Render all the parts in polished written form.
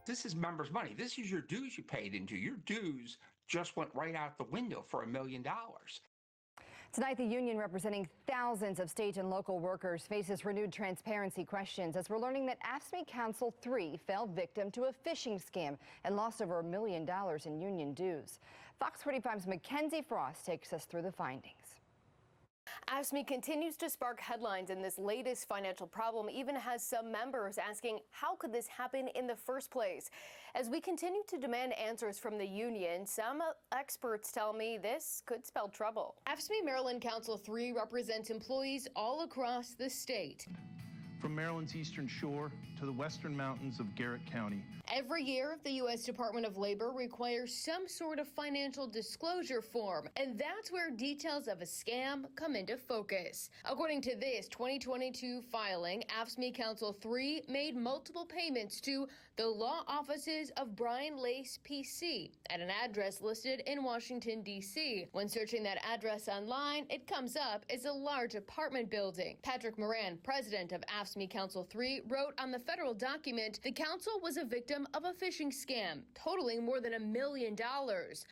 This is members' money. This is your dues you paid into. Your dues just went right out the window for $1 million. Tonight, the union representing thousands of state and local workers faces renewed transparency questions as we're learning that AFSCME Council 3 fell victim to a phishing scam and lost over $1 million in union dues. Fox 45's Mackenzie Frost takes us through the findings. AFSCME continues to spark headlines, and this latest financial problem even has some members asking, how could this happen in the first place? As we continue to demand answers from the union, some experts tell me this could spell trouble. AFSCME Maryland Council 3 represents employees all across the state. From Maryland's eastern shore to the western mountains of Garrett County. Every year, the U.S. Department of Labor requires some sort of financial disclosure form, and that's where details of a scam come into focus. According to this 2022 filing, AFSCME Council 3 made multiple payments to the law offices of Brian Lace, PC, at an address listed in Washington, D.C. When searching that address online, it comes up as a large apartment building. Patrick Moran, president of AFSCME Council 3, wrote on the federal document, the council was a victim of a phishing scam, totaling more than $1 million.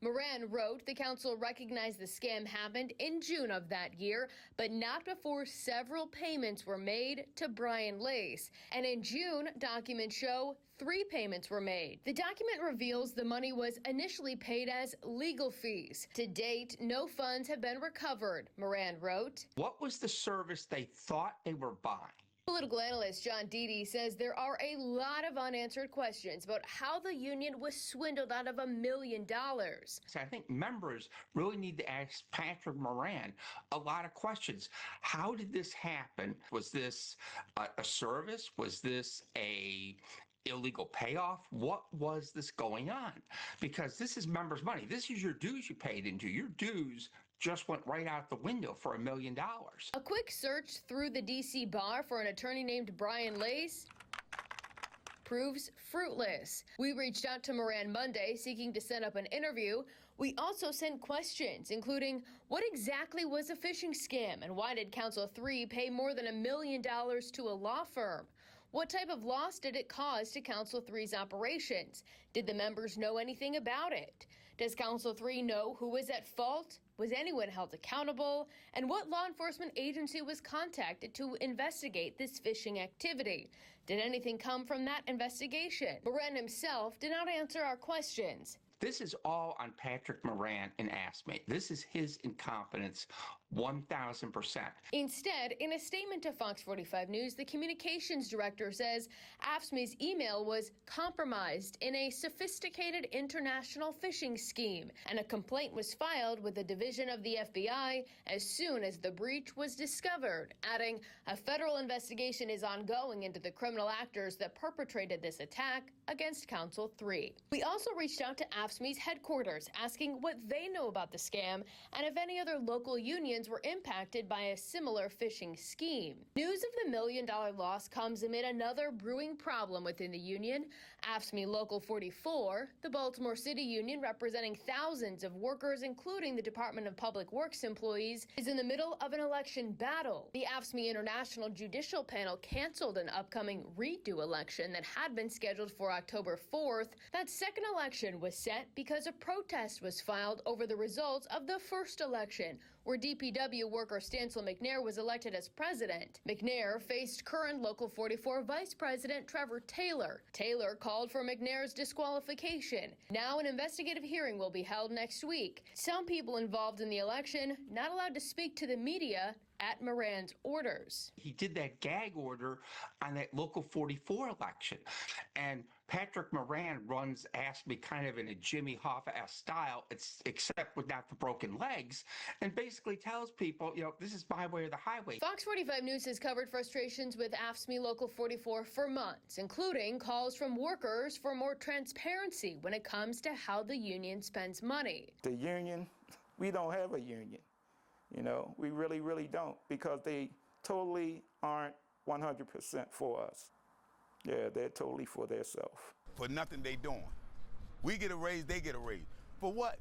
Moran wrote the council recognized the scam happened in June of that year, but not before several payments were made to Brian Lace. And in June, documents show 3 payments were made. The document reveals the money was initially paid as legal fees. To date, no funds have been recovered, Moran wrote. What was the service they thought they were buying? Political analyst John Dede says there are a lot of unanswered questions about how the union was swindled out of $1 million. So I think members really need to ask Patrick Moran a lot of questions. How did this happen? Was this a service? Was this a illegal payoff? What was this going on? Because this is members' money. This is your dues you paid into. Your dues just went right out the window for $1 million. A quick search through the D.C. bar for an attorney named Brian Lace proves fruitless. We reached out to Moran Monday seeking to set up an interview. We also sent questions, including what exactly was a phishing scam and why did Council 3 pay more than $1 million to a law firm? What type of loss did it cause to Council 3's operations? Did the members know anything about it? Does Council 3 know who was at fault? Was anyone held accountable? And what law enforcement agency was contacted to investigate this phishing activity? Did anything come from that investigation? Moran himself did not answer our questions. This is all on Patrick Moran and AFSCME. This is his incompetence, 1,000%. Instead, in a statement to Fox 45 News, the communications director says AFSCME's email was compromised in a sophisticated international phishing scheme, and a complaint was filed with the division of the FBI as soon as the breach was discovered, adding, a federal investigation is ongoing into the criminal actors that perpetrated this attack against Council 3. We also reached out to AFSCME's headquarters, asking what they know about the scam and if any other local unions were impacted by a similar phishing scheme. News of the $1 million loss comes amid another brewing problem within the union. AFSCME Local 44, the Baltimore City Union representing thousands of workers, including the Department of Public Works employees, is in the middle of an election battle. The AFSCME International Judicial Panel canceled an upcoming redo election that had been scheduled for October 4th. That second election was set because a protest was filed over the results of the first election, where DPW worker Stancil McNair was elected as president. McNair faced current Local 44 Vice President Trevor Taylor. Taylor called for McNair's disqualification. Now an investigative hearing will be held next week. Some people involved in the election not allowed to speak to the media at Moran's orders. He did that gag order on that Local 44 election. And Patrick Moran runs AFSCME kind of in a Jimmy Hoffa-esque style, except without the broken legs, and basically tells people, this is my way or the highway. Fox 45 News has covered frustrations with AFSCME Local 44 for months, including calls from workers for more transparency when it comes to how the union spends money. The union, we don't have a union. We really, really don't, because they totally aren't 100% for us. Yeah, they're totally for themselves. For nothing they doing. We get a raise, they get a raise. For what?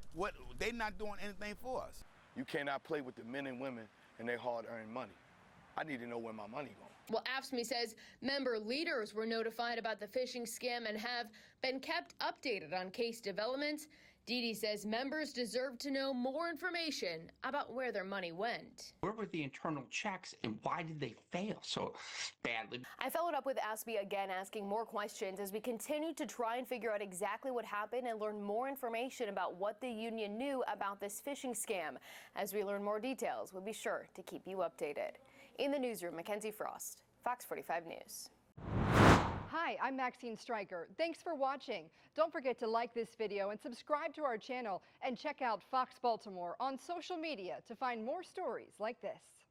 They not doing anything for us. You cannot play with the men and women and their hard-earned money. I need to know where my money going. Well, AFSCME says member leaders were notified about the phishing scam and have been kept updated on case developments. Didi says members deserve to know more information about where their money went. Where were the internal checks and why did they fail so badly? I followed up with AFSCME again, asking more questions as we continue to try and figure out exactly what happened and learn more information about what the union knew about this phishing scam. As we learn more details, we'll be sure to keep you updated. In the newsroom, Mackenzie Frost, Fox 45 News. Hi, I'm Maxine Stryker. Thanks for watching. Don't forget to like this video and subscribe to our channel and check out Fox Baltimore on social media to find more stories like this.